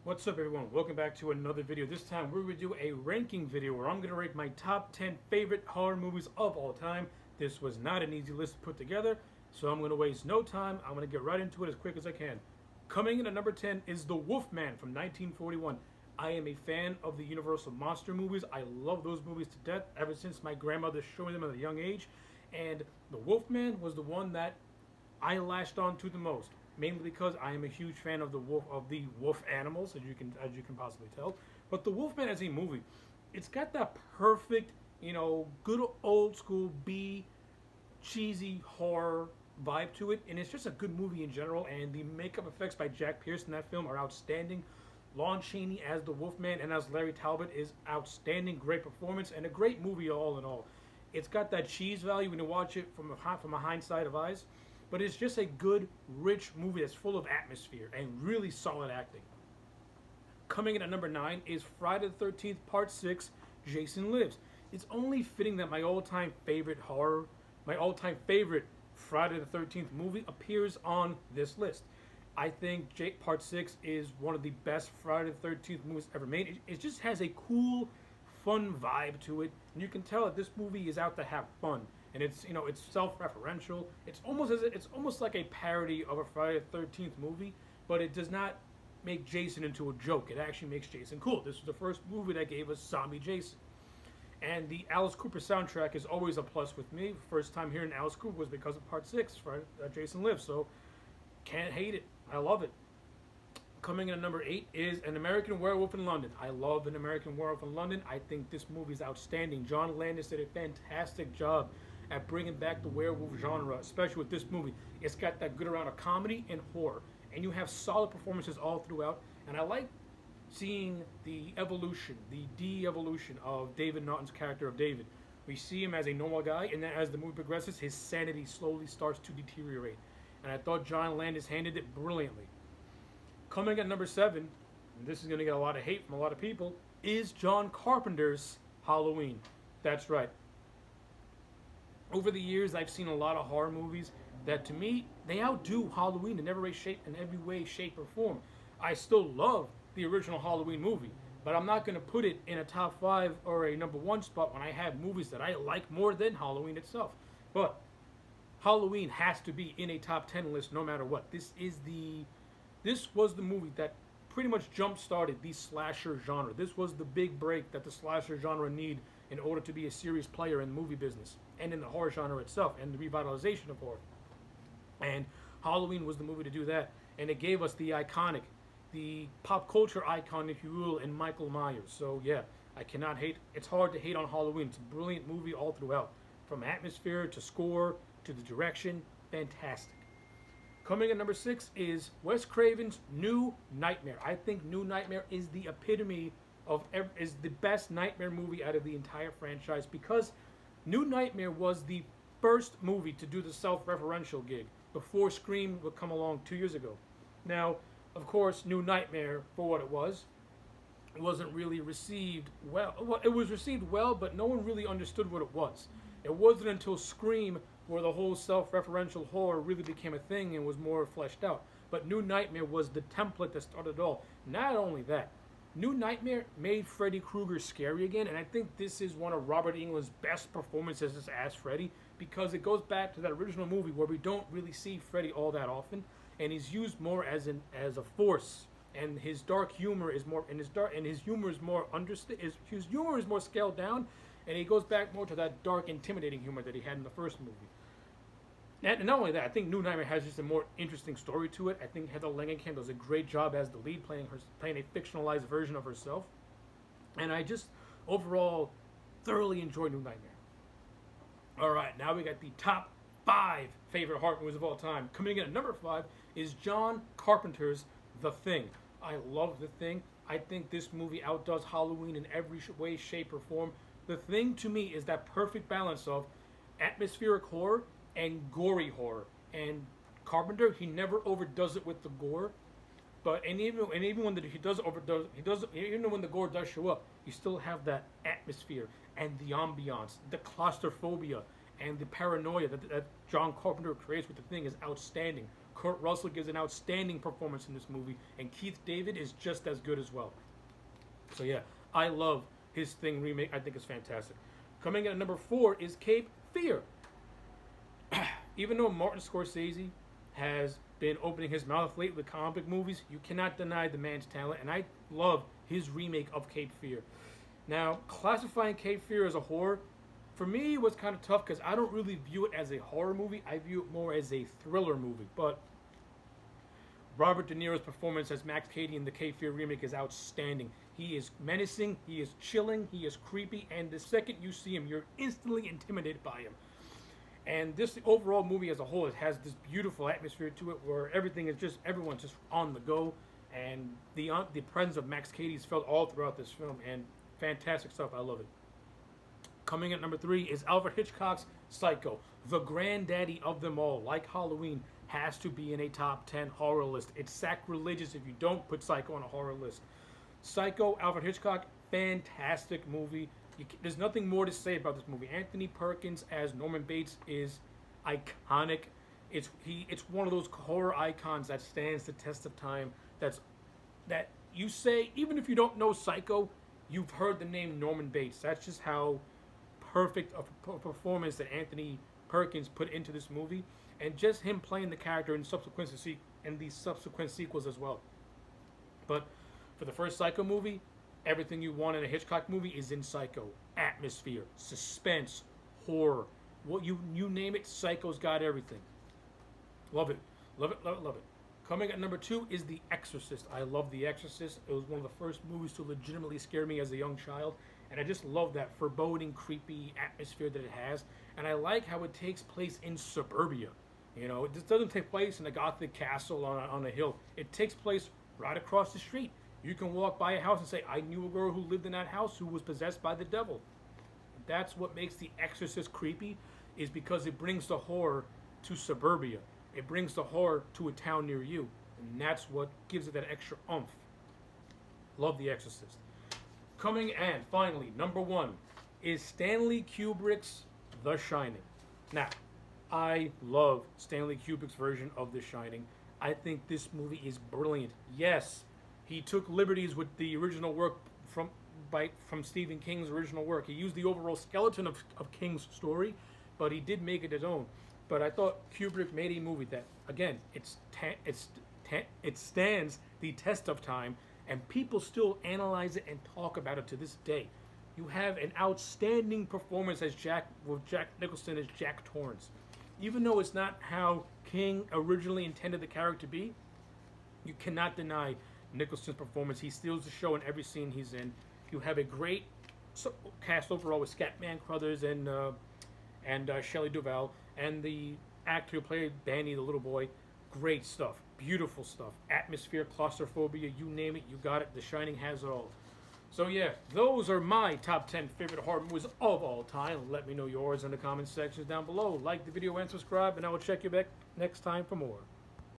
What's up everyone? Welcome back to another video. This time we're going to do a ranking video where I'm going to rate my top 10 favorite horror movies of all time. This was not an easy list to put together, so I'm going to waste no time. I'm going to get right into it as quick as I can. Coming in at number 10 is The Wolfman from 1941. I am a fan of the Universal monster movies. I love those movies to death ever since my grandmother showed me them at a young age. And The Wolfman was the one that I latched on to the most, mainly because I am a huge fan of the wolf animals, as you can possibly tell. But The Wolfman as a movie, it's got that perfect, good old school B cheesy horror vibe to it, and it's just a good movie in general. And the makeup effects by Jack Pierce in that film are outstanding. Lon Chaney as the Wolfman and as Larry Talbot is outstanding, great performance, and a great movie all in all. It's got that cheese value when you watch it from a hindsight of eyes. But it's just a good, rich movie that's full of atmosphere and really solid acting. Coming in at number 9 is Friday the 13th Part 6, Jason Lives. It's only fitting that my all-time favorite Friday the 13th movie appears on this list. I think Part 6 is one of the best Friday the 13th movies ever made. It just has a cool, fun vibe to it, and you can tell that this movie is out to have fun. And it's it's self-referential. It's almost like a parody of a Friday the 13th movie, but it does not make Jason into a joke. It actually makes Jason cool. This was the first movie that gave us zombie Jason. And the Alice Cooper soundtrack is always a plus with me. First time hearing Alice Cooper was because of Part 6, Friday, Jason Lives. So can't hate it. I love it. Coming in at number 8 is An American Werewolf in London. I love An American Werewolf in London. I think this movie is outstanding. John Landis did a fantastic job at bringing back the werewolf genre, especially with this movie. It's got that good amount of comedy and horror, and you have solid performances all throughout. And I like seeing the evolution, the de-evolution of David Naughton's character of David. We see him as a normal guy, and then as the movie progresses, his sanity slowly starts to deteriorate. And I thought John Landis handled it brilliantly. Coming at number 7, and this is going to get a lot of hate from a lot of people, is John Carpenter's Halloween. That's right. Over the years, I've seen a lot of horror movies that, to me, they outdo Halloween in every way, shape, or form. I still love the original Halloween movie, but I'm not going to put it in a top 5 or a number 1 spot when I have movies that I like more than Halloween itself. But Halloween has to be in a top 10 list no matter what. This was the movie that pretty much jump-started the slasher genre. This was the big break that the slasher genre needed in order to be a serious player in the movie business and in the horror genre itself and the revitalization of horror. And Halloween was the movie to do that. And it gave us the iconic, the pop culture icon, if you will, in Michael Myers. So yeah, I cannot hate. It's hard to hate on Halloween. It's a brilliant movie all throughout. From atmosphere to score to the direction, fantastic. Coming at number 6 is Wes Craven's New Nightmare. I think New Nightmare is the epitome is the best Nightmare movie out of the entire franchise, because New Nightmare was the first movie to do the self-referential gig before Scream would come along 2 years ago. Now, of course, New Nightmare, for what it wasn't really received well. Well, it was received well, but no one really understood what it was. It wasn't until Scream where the whole self-referential horror really became a thing and was more fleshed out. But New Nightmare was the template that started it all. Not only that, New Nightmare made Freddy Krueger scary again, and I think this is one of Robert Englund's best performances as Freddy, because it goes back to that original movie where we don't really see Freddy all that often, and he's used more as a force, and his dark humor is more his humor is more scaled down, and he goes back more to that dark, intimidating humor that he had in the first movie. And not only that, I think New Nightmare has just a more interesting story to it. I think Heather Langenkamp does a great job as the lead, playing a fictionalized version of herself. And I just, overall, thoroughly enjoyed New Nightmare. Alright, now we got the top 5 favorite horror movies of all time. Coming in at number 5 is John Carpenter's The Thing. I love The Thing. I think this movie outdoes Halloween in every way, shape, or form. The Thing, to me, is that perfect balance of atmospheric horror and gory horror. And Carpenter, he never overdoes it with the gore, but even when even when the gore does show up, you still have that atmosphere and the ambiance, the claustrophobia, and the paranoia that John Carpenter creates with The Thing is outstanding. Kurt Russell gives an outstanding performance in this movie, and Keith David is just as good as well. So yeah, I love his Thing remake. I think it's fantastic. Coming in at number 4 is Cape Fear. Even though Martin Scorsese has been opening his mouth lately with comic movies, you cannot deny the man's talent, and I love his remake of Cape Fear. Now, classifying Cape Fear as a horror, for me, was kind of tough because I don't really view it as a horror movie. I view it more as a thriller movie. But Robert De Niro's performance as Max Cady in the Cape Fear remake is outstanding. He is menacing, he is chilling, he is creepy, and the second you see him, you're instantly intimidated by him. And this overall movie as a whole, it has this beautiful atmosphere to it where everyone's just on the go. And the presence of Max Cady is felt all throughout this film, and fantastic stuff. I love it. Coming at number 3 is Alfred Hitchcock's Psycho. The granddaddy of them all, like Halloween, has to be in a top 10 horror list. It's sacrilegious if you don't put Psycho on a horror list. Psycho, Alfred Hitchcock, fantastic movie. There's nothing more to say about this movie. Anthony Perkins as Norman Bates is iconic. It's one of those horror icons that stands the test of time. That you say, even if you don't know Psycho, you've heard the name Norman Bates. That's just how perfect a performance that Anthony Perkins put into this movie, and just him playing the character in these subsequent sequels as well. But for the first Psycho movie, everything you want in a Hitchcock movie is in Psycho. Atmosphere, suspense, horror, what you name it, Psycho's got everything. Love it, love it, love it, love it. Coming at number 2 is The Exorcist. I love The Exorcist. It was one of the first movies to legitimately scare me as a young child. And I just love that foreboding, creepy atmosphere that it has. And I like how it takes place in suburbia. You know, it just doesn't take place in a Gothic castle on a hill. It takes place right across the street. You can walk by a house and say, I knew a girl who lived in that house who was possessed by the devil. That's what makes The Exorcist creepy, is because it brings the horror to suburbia. It brings the horror to a town near you. And that's what gives it that extra oomph. Love The Exorcist. Coming and finally, number 1 is Stanley Kubrick's The Shining. Now, I love Stanley Kubrick's version of The Shining. I think this movie is brilliant. Yes, he took liberties with the original work from Stephen King's original work. He used the overall skeleton of King's story, but he did make it his own. But I thought Kubrick made a movie that, again, it stands the test of time, and people still analyze it and talk about it to this day. You have an outstanding performance with Jack Nicholson as Jack Torrance. Even though it's not how King originally intended the character to be, you cannot deny Nicholson's performance. He steals the show in every scene he's in. You have a great cast overall with Scatman Crothers and Shelley Duvall, and the actor who played Danny, the little boy. Great stuff. Beautiful stuff. Atmosphere, claustrophobia, you name it, you got it. The Shining has it all. So yeah, those are my top 10 favorite horror movies of all time. Let me know yours in the comment sections down below. Like the video and subscribe, and I will check you back next time for more.